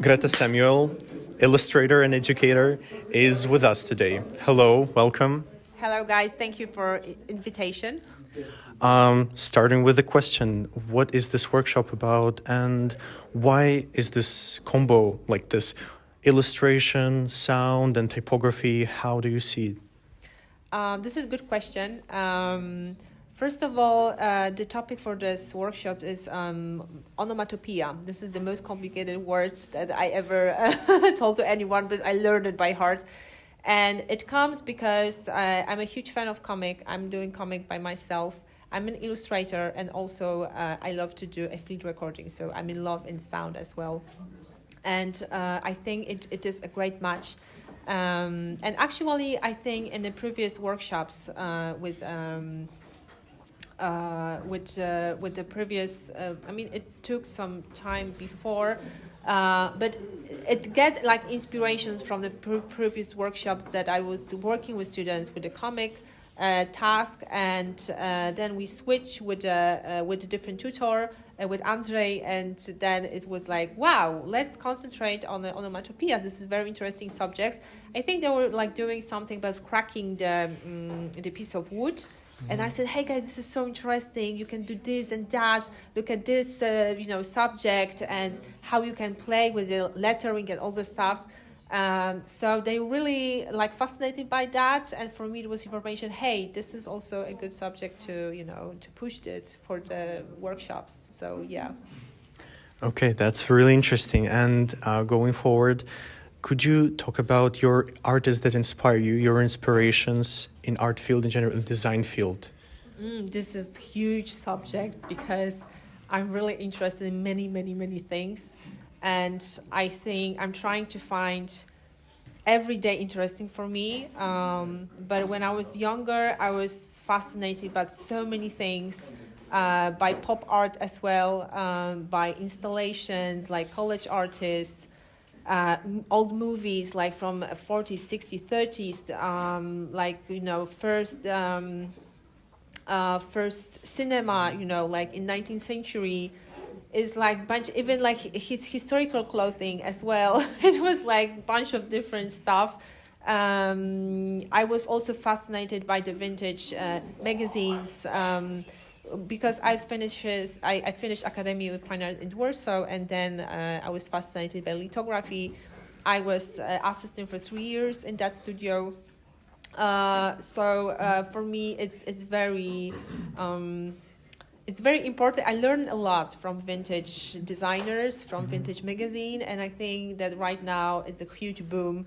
Greta Samuel, illustrator and educator, is with us today. Hello, welcome. Hello, guys. Thank you for invitation. Starting with the question, what is this workshop about and why is this combo like this? Illustration, sound, and typography, how do you see it? This is a good question. First of all, the topic for this workshop is onomatopoeia. This is the most complicated words that I ever told to anyone, but I learned it by heart. And it comes because I'm a huge fan of comic. I'm doing comic by myself. I'm an illustrator, and also I love to do a field recording. So I'm in love in sound as well. And I think it is a great match. And actually, I think in the previous workshops with the previous, it took some time before, but it get like inspirations from the previous workshops that I was working with students with the comic task, and then we switch with a different tutor with Andrzej, and then it was like, wow, let's concentrate on the onomatopoeia. This is very interesting subjects. I think they were like doing something about cracking the piece of wood. And I said, hey guys, this is so interesting. You can do this and that. Look at this, subject and how you can play with the lettering and all the stuff. So they really like fascinated by that. And for me, it was information. Hey, this is also a good subject to push it for the workshops. So yeah. Okay, that's really interesting. And going forward, could you talk about your artists that inspire you, your inspirations in art field in general, design field? This is a huge subject because I'm really interested in many, many, many things. And I think I'm trying to find every day interesting for me. But when I was younger, I was fascinated by so many things, by pop art as well, by installations, like college artists, old movies like from 40s, 60s, 30s, first cinema, like in 19th century, is like bunch, even like his historical clothing as well. It was like bunch of different stuff. I was also fascinated by the vintage magazines, because I finished academy with fine art in Warsaw, and then I was fascinated by lithography. I was assistant for 3 years in that studio. So for me, it's very important. I learned a lot from vintage designers, from vintage magazine, and I think that right now it's a huge boom.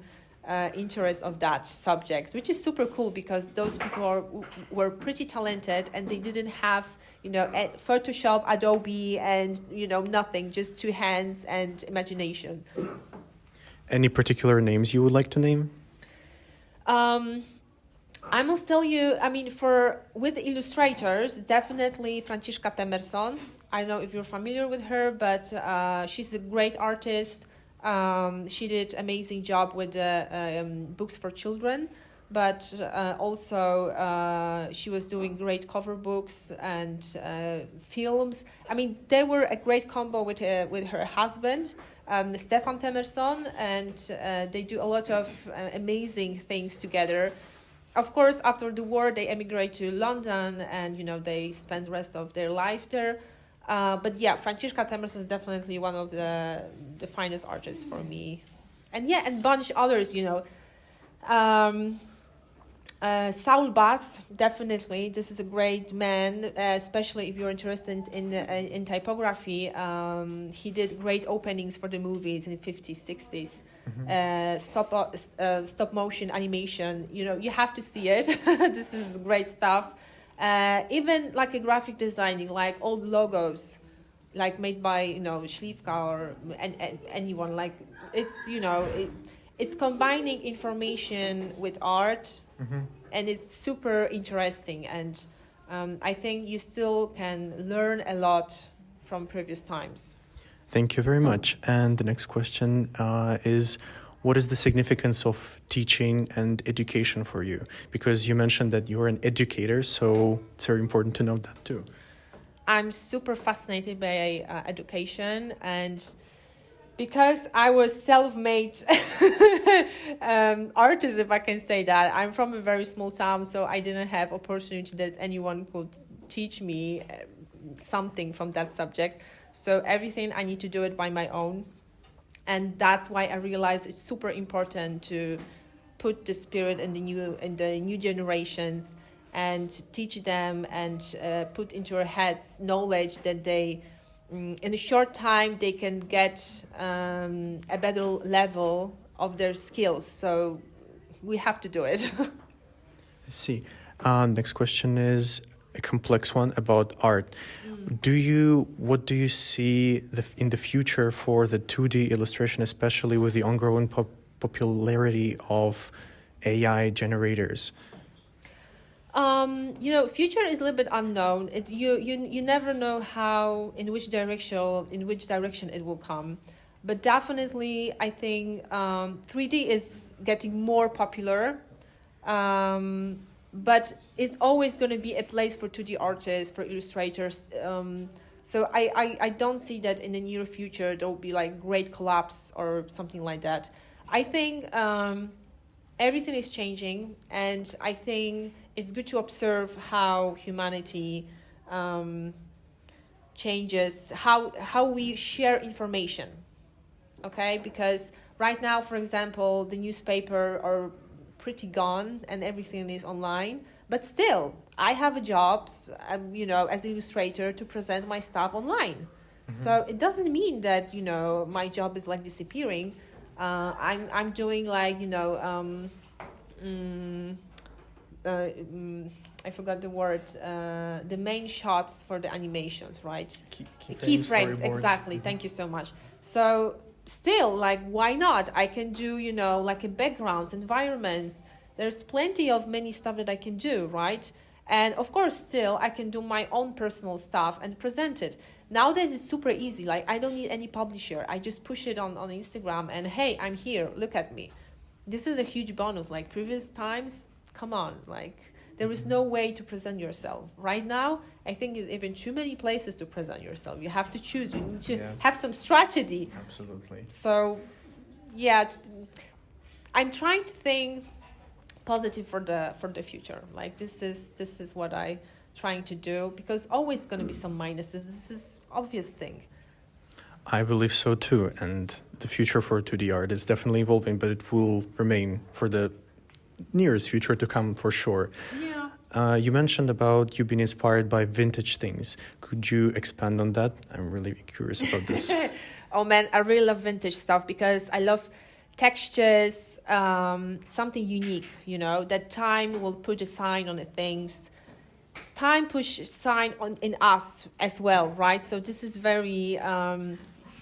Interest of that subject, which is super cool because those people were pretty talented and they didn't have, Photoshop, Adobe, and, nothing, just two hands and imagination. Any particular names you would like to name? I must tell you, with illustrators, definitely Franciszka Temerson. I don't know if you're familiar with her, but she's a great artist. She did amazing job with books for children, but also she was doing great cover books and films. They were a great combo with her husband, Stefan Temerson, and they do a lot of amazing things together. Of course, after the war, they emigrate to London, and they spend the rest of their life there. But yeah, Franciszka Temerson is definitely one of the finest artists for me. And bunch others, Saul Bass, definitely. This is a great man, especially if you're interested in typography. He did great openings for the movies in the 50s, 60s. Stop motion animation. You have to see it. This is great stuff. Even like a graphic designing, like old logos, like made by Śliwka or anyone. Like it's combining information with art, and it's super interesting. And I think you still can learn a lot from previous times. Thank you very much. And the next question is, what is the significance of teaching and education for you? Because you mentioned that you're an educator, so it's very important to know that too. I'm super fascinated by education, and Because I was self-made artist, if I can say that. I'm from a very small town, so I didn't have opportunity that anyone could teach me something from that subject. So everything I need to do it by my own. And that's why I realized it's super important to put the spirit in the new generations and teach them and put into their heads knowledge that they in a short time they can get a better level of their skills. So we have to do it. I see. Next question is a complex one about art. What do you see in the future for the 2D illustration, especially with the ongoing popularity of AI generators? Future is a little bit unknown. You never know in which direction it will come. But definitely, I think 3D is getting more popular. But it's always going to be a place for 2D artists, for illustrators. So I don't see that in the near future there will be like great collapse or something like that. I think everything is changing, and I think it's good to observe how humanity changes, how we share information, okay? Because right now, for example, the newspaper are pretty gone and everything is online, but still, I have a job, as an illustrator to present my stuff online. Mm-hmm. So it doesn't mean that, my job is like disappearing. I'm doing like, I forgot the word, the main shots for the animations, right? Keyframes, exactly. Mm-hmm. Thank you so much. So still, like, why not? I can do, like a backgrounds, environments. There's plenty of many stuff that I can do, right? And of course, still, I can do my own personal stuff and present it. Nowadays, it's super easy. Like, I don't need any publisher. I just push it on Instagram and, hey, I'm here. Look at me. This is a huge bonus. Like previous times, come on. Like, there is no way to present yourself. Right now, I think it's even too many places to present yourself. You have to choose. You need to have some strategy. Absolutely. So, yeah, I'm trying to think positive for the future. Like, this is what I trying to do, because always going to be some minuses. This is obvious thing. I believe so too, and the future for 2D art is definitely evolving, but it will remain for the nearest future to come for sure. Yeah. You mentioned about you being inspired by vintage things. Could you expand on that? I'm really curious about this. Oh man, I really love vintage stuff because I love textures, something unique, that time will put a sign on the things. Time push sign in us as well, right? So this is very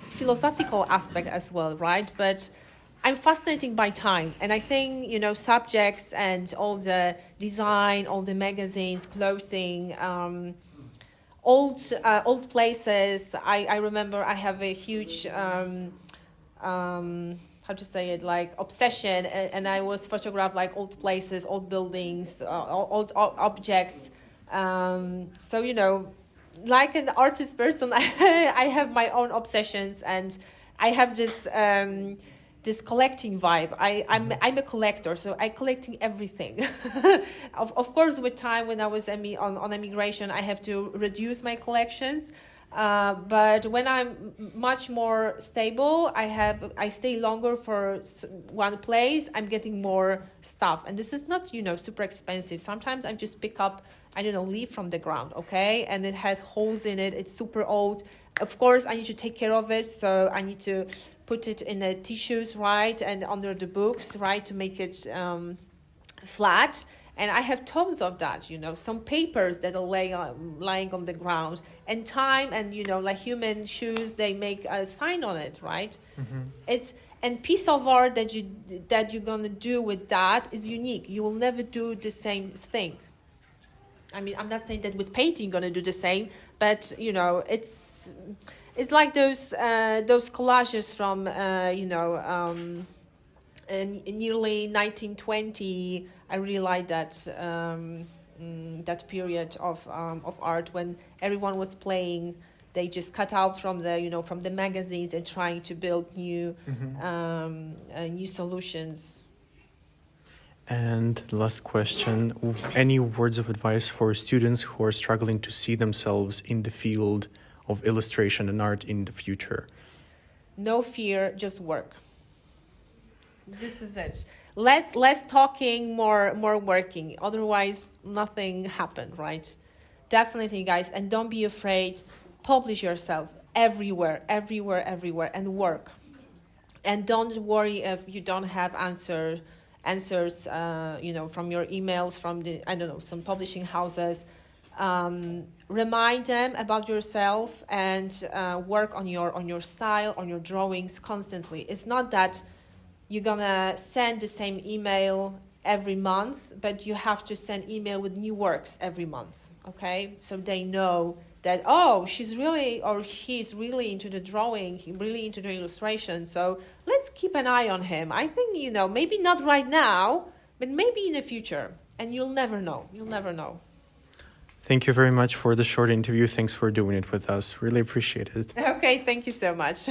philosophical aspect as well, right? But I'm fascinated by time, and I think subjects and all the design, all the magazines, clothing, old places. I remember I have a huge how to say it, like obsession, and I was photographed like old places, old buildings, old objects. So like an artist person, I have my own obsessions, and I have this collecting vibe. I'm a collector, so I collecting everything. Of course, with time, when I was on immigration, I have to reduce my collections. But when I'm much more stable, I stay longer for one place. I'm getting more stuff, and this is not super expensive. Sometimes I just pick up, leaf from the ground, okay, and it has holes in it. It's super old. Of course, I need to take care of it, so I need to put it in the tissues, right, and under the books, right, to make it flat. And I have tons of that, some papers that are lying on the ground, and time, and like human shoes, they make a sign on it, right? Mm-hmm. And piece of art that you're gonna do with that is unique. You will never do the same thing. I mean, I'm not saying that with painting gonna do the same, but it's like those collages from in nearly 1920. I really like that that period of art when everyone was playing they just cut out from the magazines and trying to build new new solutions. And last question, any words of advice for students who are struggling to see themselves in the field of illustration and art in the future? No fear, just work. This is it. Less talking, more working. Otherwise, nothing happened, right? Definitely, guys, and don't be afraid. Publish yourself everywhere, and work. And don't worry if you don't have answers, from your emails, from some publishing houses. Remind them about yourself and work on your style, on your drawings constantly. It's not that you're gonna send the same email every month, but you have to send email with new works every month. Okay, so they know that, oh, she's really, or he's really into the drawing, really into the illustration. So let's keep an eye on him. I think, maybe not right now, but maybe in the future. And you'll never know. Thank you very much for the short interview. Thanks for doing it with us. Really appreciate it. Okay, thank you so much.